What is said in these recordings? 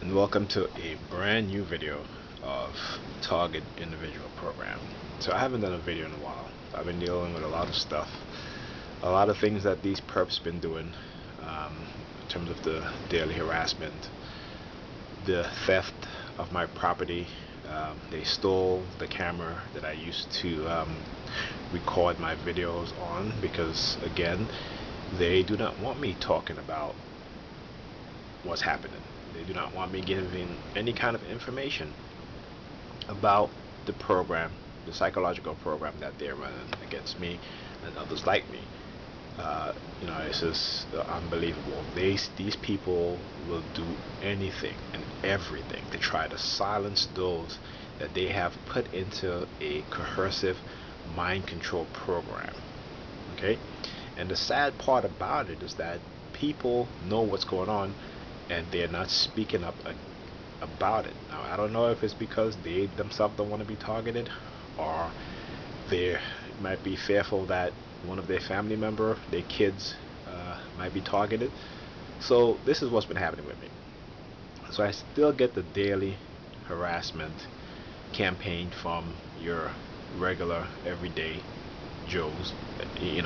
and welcome to a brand new video of Target Individual Program. So I haven't done a video in a while. I've been dealing with a lot of stuff, a lot of things that these perps been doing in terms of the daily harassment, the theft of my property. They stole the camera that I used to record my videos on because, again, they do not want me talking about what's happening. They do not want me giving any kind of information about the program, the psychological program that they're running against me and others like me. It's just unbelievable. These people will do anything and everything to try to silence those that they have put into a coercive mind control program. Okay? And the sad part about it is that people know what's going on and they're not speaking up about it. Now, I don't know if it's because they themselves don't want to be targeted, or they might be fearful that one of their family member, their kids, might be targeted. So this is what's been happening with me. So I still get the daily harassment campaign from your regular, everyday Joes. You're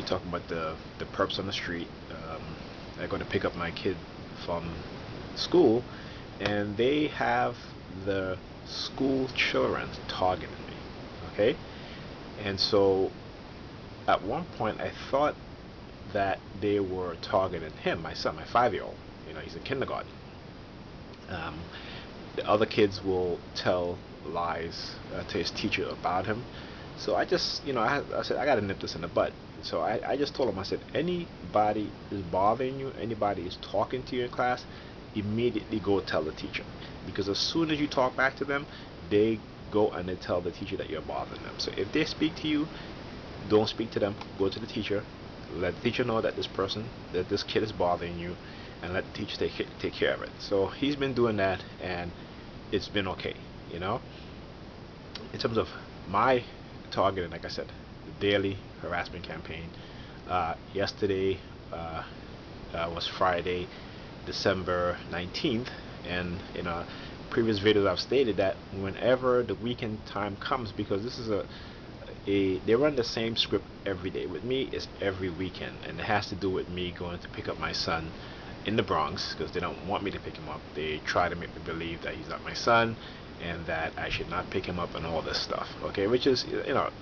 talking about the perps on the street. They're going to pick up my kid from school, and they have the school children targeting me. Okay, and so at one point I thought that they were targeting him, my son, my 5-year-old. He's in kindergarten. Um, the other kids will tell lies to his teacher about him. So I just, I said, I got to nip this in the bud. So I just told him, I said, anybody is bothering you, anybody is talking to you in class, immediately go tell the teacher. Because as soon as you talk back to them, they go and they tell the teacher that you're bothering them. So if they speak to you, don't speak to them, go to the teacher, let the teacher know that this kid is bothering you, and let the teacher take care of it. So he's been doing that, and it's been okay. In terms of my targeting, like I said, the daily harassment campaign. Yesterday was Friday, December 19th, and in a previous videos I've stated that whenever the weekend time comes, because this is they run the same script every day. With me, it's every weekend, and it has to do with me going to pick up my son in the Bronx because they don't want me to pick him up. They try to make me believe that he's not my son and that I should not pick him up and all this stuff. Okay, which is,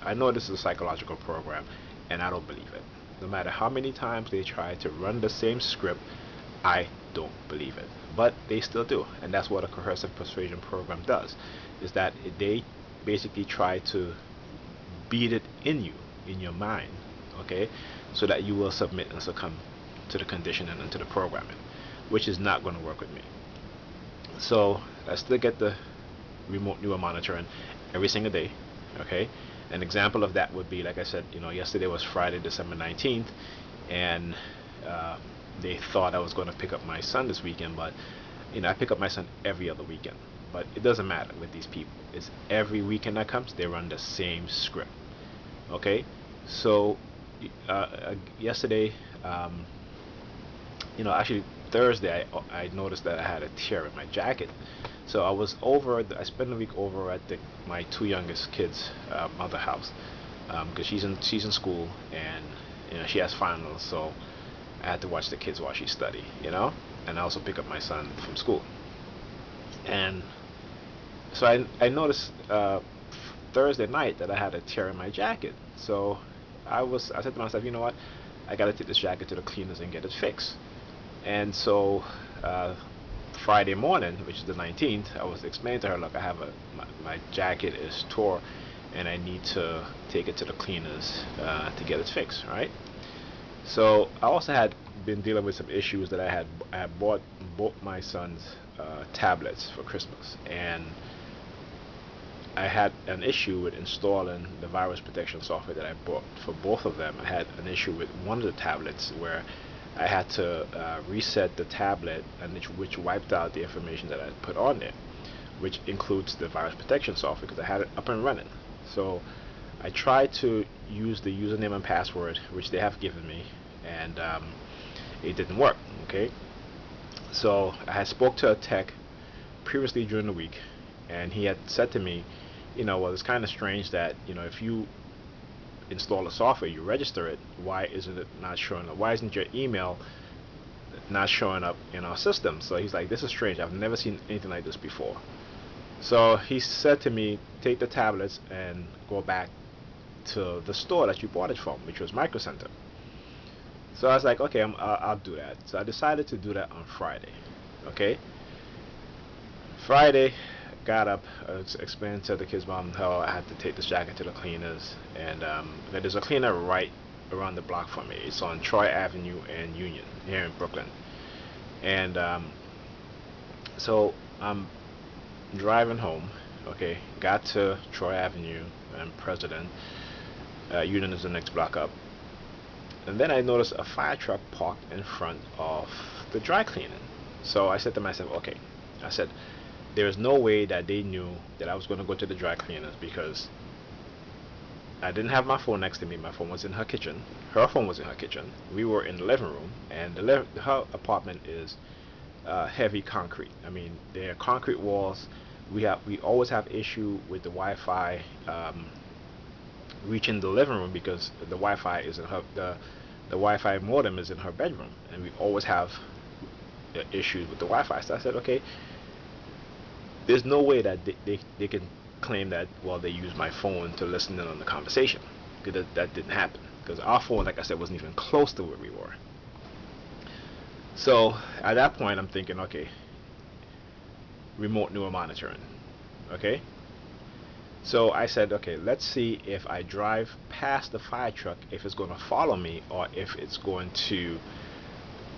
I know this is a psychological program, and I don't believe it. No matter how many times they try to run the same script, I don't believe it. But they still do, and that's what a coercive persuasion program does, is that they basically try to beat it in you, in your mind, okay, so that you will submit and succumb to the conditioning and to the programming, which is not going to work with me. So I still get the remote neural monitoring every single day. Okay, an example of that would be, like I said, yesterday was Friday, December 19th, and they thought I was going to pick up my son this weekend, but I pick up my son every other weekend. But it doesn't matter with these people. It's every weekend that comes, they run the same script. Okay, so yesterday, actually Thursday, I noticed that I had a tear in my jacket. So I spent the week over at my two youngest kids' mother house, because she's in school, and she has finals, so I had to watch the kids while she study, and I also pick up my son from school. And so I noticed Thursday night that I had a tear in my jacket. So I said to myself, you know what, I gotta take this jacket to the cleaners and get it fixed. And so Friday morning, which is the 19th, I was explaining to her, look, I have my jacket is tore, and I need to take it to the cleaners to get it fixed, right? So I also had been dealing with some issues that I had bought both my son's tablets for Christmas, and I had an issue with installing the virus protection software that I bought for both of them. I had an issue with one of the tablets where I had to reset the tablet, and which wiped out the information that I had put on there, which includes the virus protection software, because I had it up and running. So I tried to use the username and password which they have given me, and it didn't work. Okay, So I had spoke to a tech previously during the week, and he had said to me, well, it's kind of strange that, if you install a software, you register it, why isn't it not showing up? Why isn't your email not showing up in our system? So he's like, this is strange. I've never seen anything like this before. So he said to me, take the tablets and go back to the store that you bought it from, which was Micro Center. So I was like, okay, I'll do that. So I decided to do that on Friday. Okay. Friday, got up, explained to the kids' mom how I had to take this jacket to the cleaners, and there's a cleaner right around the block from me. It's on Troy Avenue and Union here in Brooklyn. And so I'm driving home. Okay, got to Troy Avenue and President. Union is the next block up. And then I noticed a fire truck parked in front of the dry cleaning. So I said to myself, okay, I said, there's no way that they knew that I was going to go to the dry cleaners, because I didn't have my phone next to me. My phone was in her kitchen. Her phone was in her kitchen. We were in the living room, and her apartment is heavy concrete. I mean, there are concrete walls. We always have issue with the Wi-Fi reaching the living room, because the Wi-Fi is in her the Wi-Fi modem is in her bedroom, and we always have issues with the Wi-Fi. So I said, okay, there's no way that they can claim that, well, they used my phone to listen in on the conversation, because that didn't happen, because our phone, like I said, wasn't even close to where we were. So at that point I'm thinking, okay, remote neural monitoring. Okay, so I said, okay, let's see if I drive past the fire truck, if it's going to follow me, or if it's going to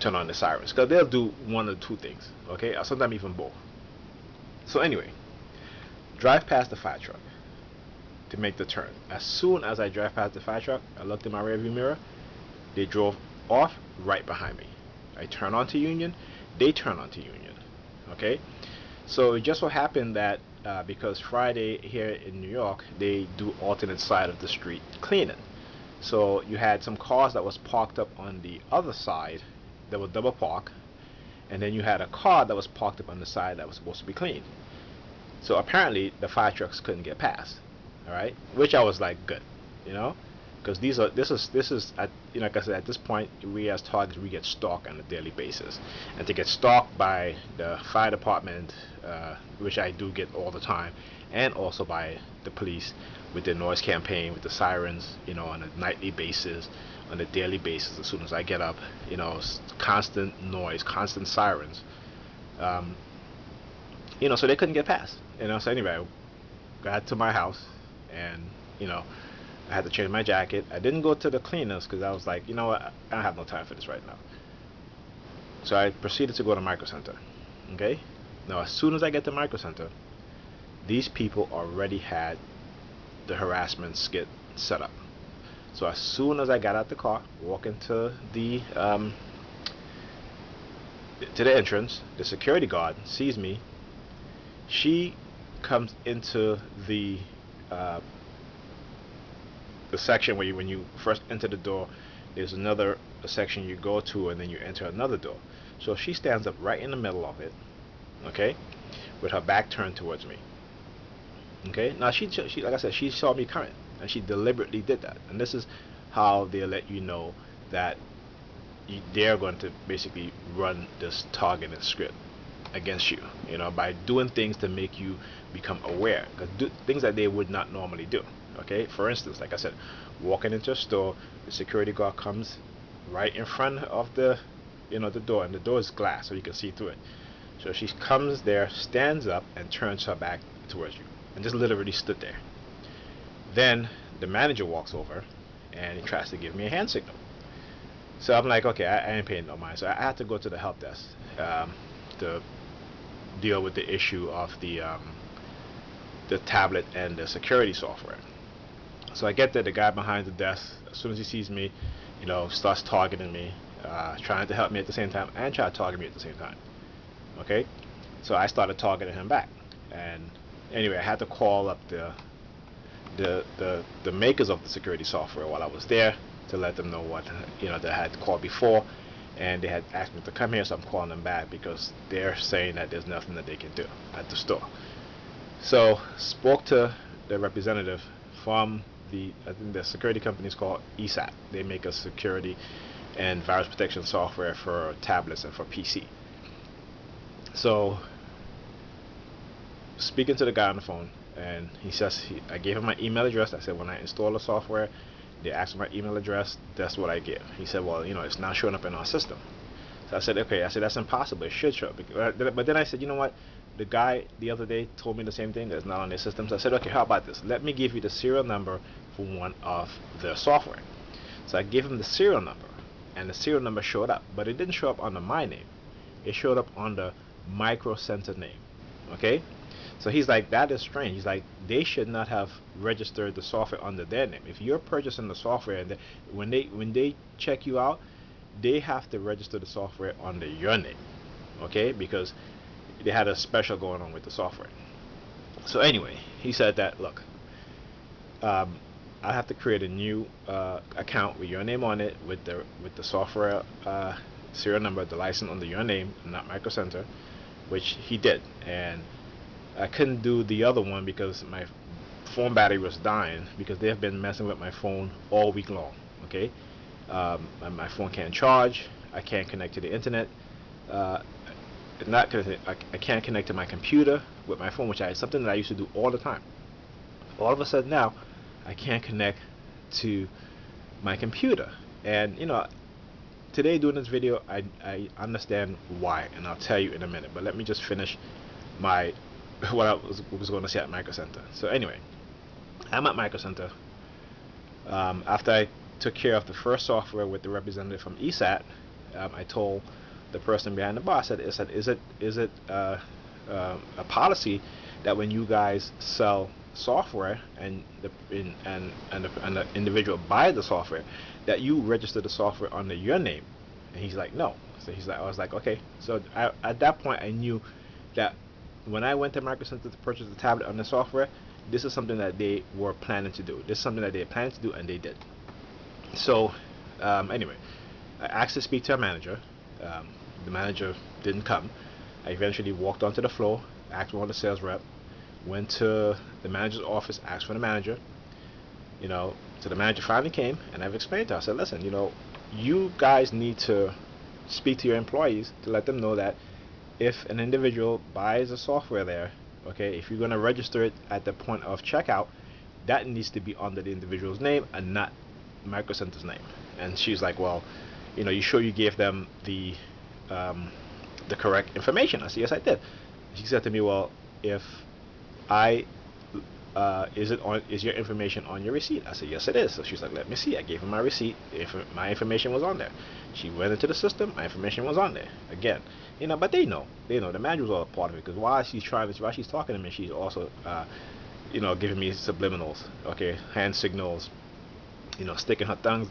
turn on the sirens, because they'll do one of two things, okay, or sometimes even both. So anyway, drive past the fire truck to make the turn. As soon as I drive past the fire truck, I looked in my rearview mirror. They drove off right behind me. I turn onto Union. They turn onto Union. Okay, so it just so happened that because Friday here in New York, they do alternate side of the street cleaning. So you had some cars that was parked up on the other side that were double park, and then you had a car that was parked up on the side that was supposed to be cleaned. So apparently the fire trucks couldn't get past. All right, which I was like, good, because this is like I said, at this point, we as targets, we get stalked on a daily basis, and to get stalked by the fire department, which I do get all the time, and also by the police with their noise campaign, with the sirens, on a nightly basis, on a daily basis. As soon as I get up, constant noise, constant sirens, so they couldn't get past. So anyway, I got to my house, and I had to change my jacket. I didn't go to the cleaners because I was like, you know what, I don't have no time for this right now. So I proceeded to go to Micro Center. Okay, now as soon as I get to Micro Center, these people already had the harassment skit set up. So as soon as I got out the car, walk into the entrance, the security guard sees me. She comes into the section where when you first enter the door, there's another section you go to, and then you enter another door. So she stands up right in the middle of it, okay, with her back turned towards me. Okay, now she like I said, she saw me coming, and she deliberately did that. And this is how they let you know that they're going to basically run this targeting script against you, by doing things to make you become aware, things that they would not normally do. Okay, for instance, like I said, walking into a store, the security guard comes right in front of the the door, and the door is glass, so you can see through it. So she comes there, stands up, and turns her back towards you, and just literally stood there. Then the manager walks over, and he tries to give me a hand signal. So I'm like, okay, I ain't paying no mind. So I had to go to the help desk to deal with the issue of the tablet and the security software. So I get there, the guy behind the desk, as soon as he sees me, starts targeting me, trying to help me at the same time, and trying to target me at the same time. Okay, so I started targeting him back, and anyway, I had to call up the makers of the security software while I was there to let them know what that I had called before, and they had asked me to come here, so I'm calling them back because they're saying that there's nothing that they can do at the store. So spoke to the representative from I think the security company is called ESAT. They make a security and virus protection software for tablets and for PC. So speaking to the guy on the phone, and he says I gave him my email address. I said when I install the software, they ask for my email address. That's what I give. He said, well, it's not showing up in our system. So I said, okay. I said that's impossible. It should show up. But then I said, you know what? The guy the other day told me the same thing. That's not on their system. So I said, okay, how about this? Let me give you the serial number for one of their software. So I gave him the serial number, and the serial number showed up, but it didn't show up under my name. It showed up on the Micro Center name. Okay. So he's like, that is strange. He's like, they should not have registered the software under their name. If you're purchasing the software, and when they check you out, they have to register the software under your name, okay? Because they had a special going on with the software. So anyway, he said that, look, I have to create a new account with your name on it, with the software serial number, the license under your name, not Micro Center, which he did, and I couldn't do the other one because my phone battery was dying, because they have been messing with my phone all week long. Okay, my phone can't charge. I can't connect to the internet. Not connected. I can't connect to my computer with my phone, which is something that I used to do all the time. All of a sudden now, I can't connect to my computer. And today doing this video, I understand why, and I'll tell you in a minute. But let me just finish my what I was going to say at Micro Center. So anyway, I'm at Micro Center. After I took care of the first software with the representative from ESAT, I told the person behind the bar, I said, is it a policy that when you guys sell software and the individual buys the software, that you register the software under your name? And he's like, no. So I was like, okay. So at that point, I knew that when I went to Micro Center to purchase the tablet on the software, this is something that they were planning to do. This is something that they planned to do, and they did. So anyway, I asked to speak to a manager. The manager didn't come. I eventually walked onto the floor, asked for the sales rep, went to the manager's office, asked for the manager. So the manager finally came, and I've explained to her. I said, listen, you guys need to speak to your employees to let them know that if an individual buys a software there, okay, if you're going to register it at the point of checkout, that needs to be under the individual's name and not Micro Center's name. And she's like, well, you sure you gave them the correct information? I said, yes, I did. She said to me, well, if is your information on your receipt? I said, yes, it is. So she's like, let me see. I gave her my receipt. My information was on there. She went into the system. My information was on there. Again, but they know. The manager was all a part of it, because while she's talking to me, she's also, giving me subliminals, okay, hand signals, sticking her tongue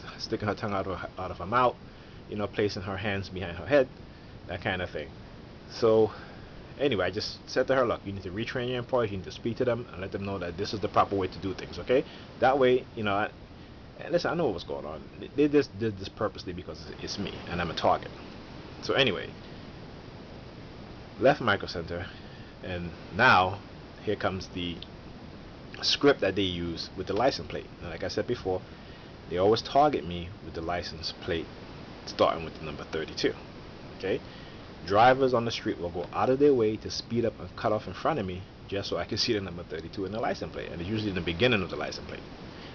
out of her mouth, placing her hands behind her head, that kind of thing. So anyway, I just said to her, look, you need to retrain your employees, you need to speak to them and let them know that this is the proper way to do things, okay? That way, listen, I know what was going on. They just did this purposely because it's me and I'm a target. So anyway, left Micro Center, and now here comes the script that they use with the license plate. And like I said before, they always target me with the license plate starting with the number 32. Okay, drivers on the street will go out of their way to speed up and cut off in front of me just so I can see the number 32 in the license plate, and it's usually in the beginning of the license plate.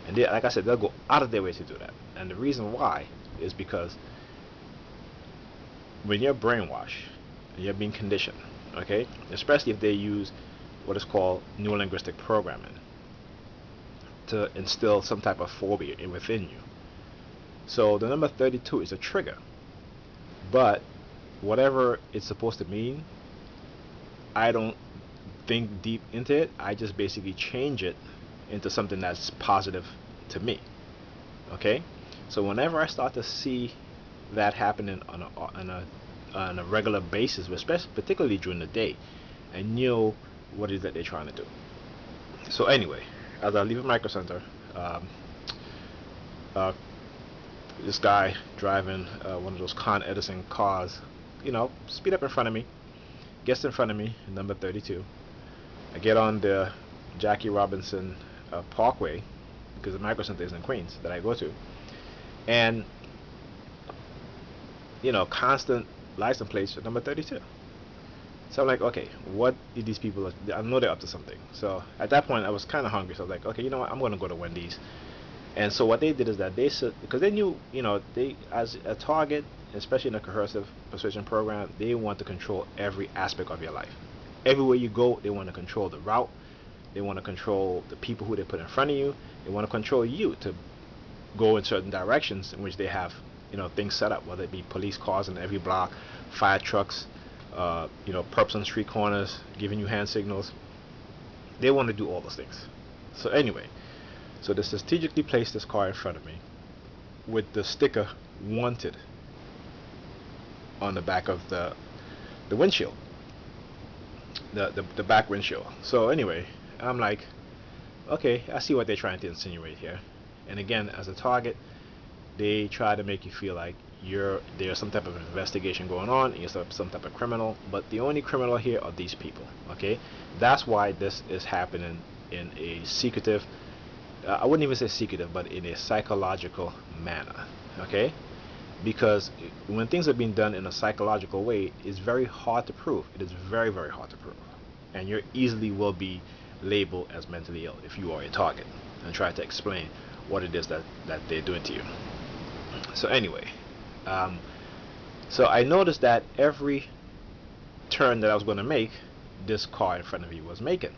And they, like I said, they'll go out of their way to do that. And the reason why is because when you're brainwashed and you're being conditioned, okay, especially if they use what is called neurolinguistic programming to instill some type of phobia within you. So the number 32 is a trigger, but whatever it's supposed to mean, I don't think deep into it. I just basically change it into something that's positive to me. Okay, so whenever I start to see that happening on a regular basis, especially particularly during the day, I know what it is that they're trying to do. So anyway, as I leave Micro Center, this guy driving one of those Con Edison cars, speed up in front of me, gets in front of me, number 32. I get on the Jackie Robinson Parkway, because the Micro Center is in Queens that I go to, and constant license plates for number 32. So I'm like, okay, what did these people? I know they're up to something. So at that point, I was kind of hungry. So I was like, okay, you know what? I'm gonna go to Wendy's. And so what they did is that they said, because they knew, they, as a target, especially in a coercive persuasion program, they want to control every aspect of your life. Everywhere you go, they want to control the route. They want to control the people who they put in front of you. They want to control you to go in certain directions in which they have, things set up, whether it be police cars in every block, fire trucks, perps on street corners, giving you hand signals. They want to do all those things. So anyway, so they strategically placed this car in front of me with the sticker "wanted" on the back of the windshield, the back windshield. So anyway, I'm like, okay, I see what they're trying to insinuate here. And again, as a target, they try to make you feel like there's some type of investigation going on, and you're some type of criminal, but the only criminal here are these people. Okay, that's why this is happening in a secretive, I wouldn't even say secretive, but in a psychological manner. Okay, because when things are being done in a psychological way, it's very hard to prove. It is very, very hard to prove, and you easily will be labeled as mentally ill if you are a target and try to explain what it is that they're doing to you. So anyway, so I noticed that every turn that I was going to make, this car in front of me was making.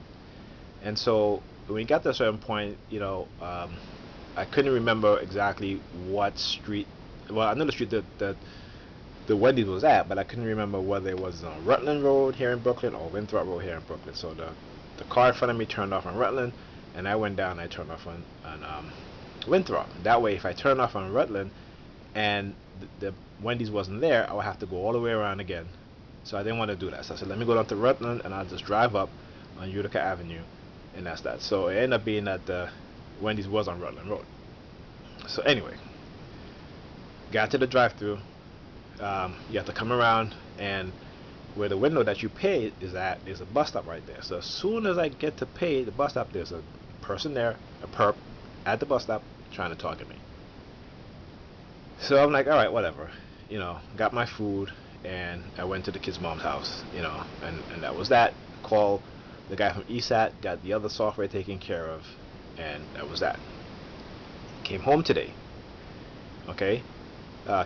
And so when we got to a certain point, I couldn't remember exactly what street. Well, I know the street that the Wendy's was at, but I couldn't remember whether it was on Rutland Road here in Brooklyn or Winthrop Road here in Brooklyn. So the car in front of me turned off on Rutland, and I went down and I turned off on Winthrop. That way, if I turned off on Rutland and the Wendy's wasn't there, I would have to go all the way around again. So I didn't want to do that. So I said, let me go down to Rutland and I'll just drive up on Utica Avenue, and that's that. So it ended up being that the Wendy's was on Rutland Road. So anyway, got to the drive-thru. You have to come around, and where the window that you pay is at, there's a bus stop right there. So as soon as I get to pay the bus stop, there's a person there, a perp, at the bus stop trying to target me. So I'm like, all right, whatever. Got my food, and I went to the kid's mom's house, and that was that. Called the guy from ESAT, got the other software taken care of, and that was that. Came home today. Okay?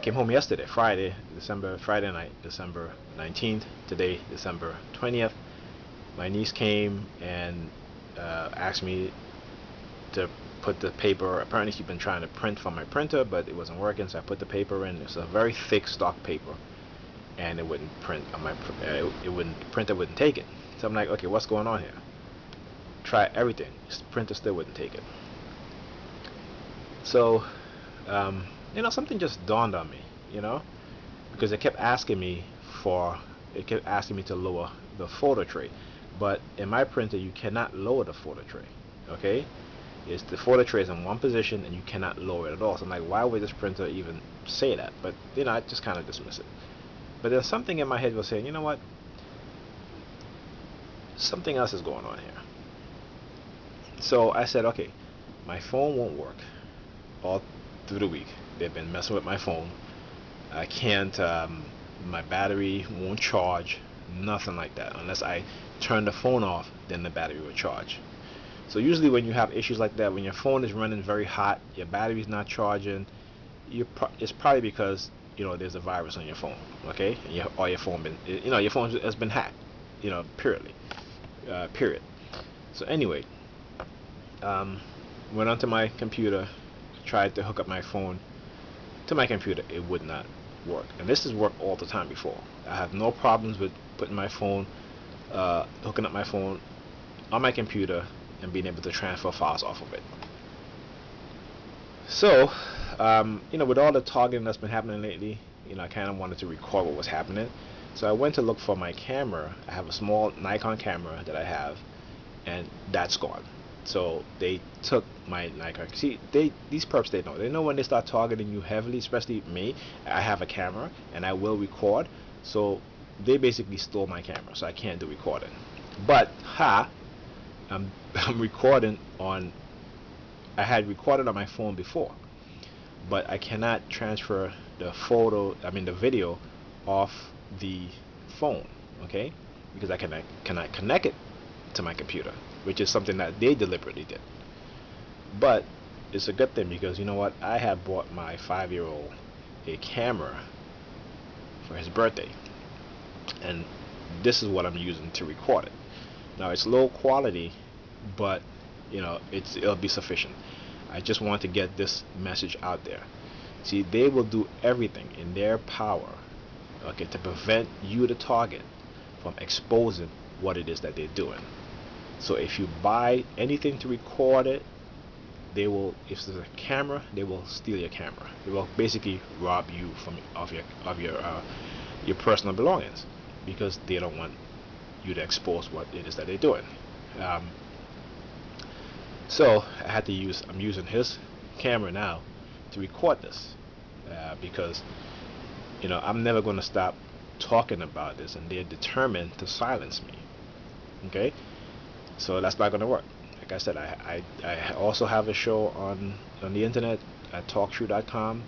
Came home yesterday, Friday night, December 19th. Today, December 20th. My niece came and asked me to put the paper. Apparently she'd been trying to print from my printer, but it wasn't working, so I put the paper in. It's a very thick stock paper, and it wouldn't print on my printer wouldn't take it. So I'm like, okay, what's going on here? Try everything. Printer still wouldn't take it. So something just dawned on me, because it kept asking me to lower the folder tray, but in my printer you cannot lower the folder tray. Okay, the folder tray is in one position and you cannot lower it at all. So I'm like, why would this printer even say that? But I just kind of dismiss it. But then something in my head was saying, you know what, something else is going on here. So I said, okay, my phone won't work all through the week. They've been messing with my phone. I can't, my battery won't charge, nothing like that. Unless I turn the phone off, then the battery will charge. So usually when you have issues like that, when your phone is running very hot, your battery's not charging, it's probably because there's a virus on your phone. Okay, or your phone your phone has been hacked. Period. So anyway, went onto my computer, tried to hook up my phone to my computer. It would not work, and this has worked all the time before. I have no problems with putting my phone, hooking up my phone on my computer and being able to transfer files off of it. So with all the targeting that's been happening lately, I kind of wanted to record what was happening. So I went to look for my camera. I have a small Nikon camera that I have, and that's gone. So they took my Nikon. See, these perps, they know when they start targeting you heavily, especially me. I have a camera and I will record, so they basically stole my camera, so I can't do recording. But I'm I'm recording on. I had recorded on my phone before, but I cannot transfer the photo, I mean the video, off the phone, okay? Because I cannot connect it to my computer, which is something that they deliberately did. But it's a good thing because you know what? I have bought my 5-year-old a camera for his birthday, and this is what I'm using to record it. Now it's low quality, but it'll be sufficient. I just want to get this message out there. See, they will do everything in their power, okay, to prevent you, the target, from exposing what it is that they're doing. So if you buy anything to record it, they will. If there's a camera, they will steal your camera. They will basically rob you of your personal belongings, because they don't want you to expose what it is that they're doing. So I'm using his camera now to record this, because I'm never going to stop talking about this, and they're determined to silence me. Okay, so that's not going to work. Like I said, I also have a show on the internet at talkshoe.com,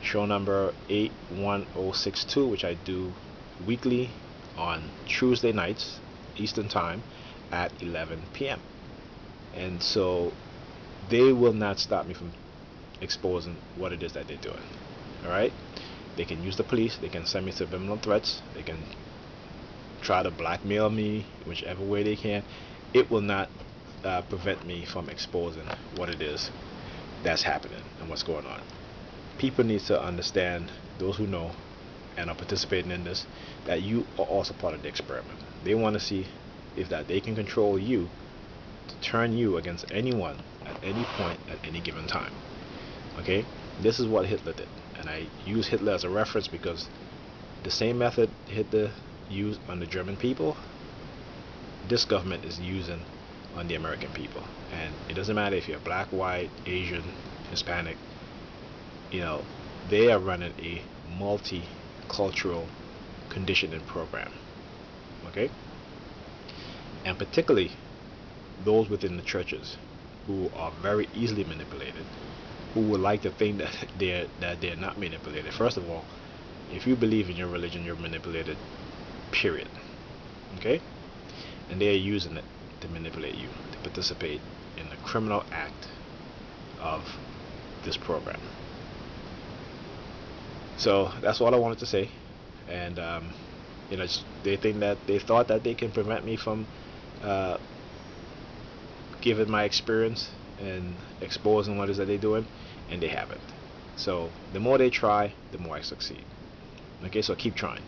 show number 81062, which I do weekly on Tuesday nights Eastern Time at 11 p.m. And so they will not stop me from exposing what it is that they're doing. Alright? They can use the police, they can send me subliminal threats, they can try to blackmail me whichever way they can. It will not prevent me from exposing what it is that's happening and what's going on. People need to understand, those who know and are participating in this, that you are also part of the experiment. They want to see if that they can control you to turn you against anyone at any point at any given time. Okay, this is what Hitler did, and I use Hitler as a reference because the same method Hitler used on the German people, this government is using on the American people. And it doesn't matter if you're black, white, Asian, Hispanic, they are running a multicultural conditioning program. Okay, and particularly those within the churches who are very easily manipulated, who would like to think that they're not manipulated. First of all, if you believe in your religion, you're manipulated, period. Okay, and they're using it to manipulate you to participate in the criminal act of this program. So that's all I wanted to say. And they thought that they can prevent me from giving my experience and exposing what it is that they're doing, and they haven't. So the more they try, the more I succeed. Okay, so keep trying.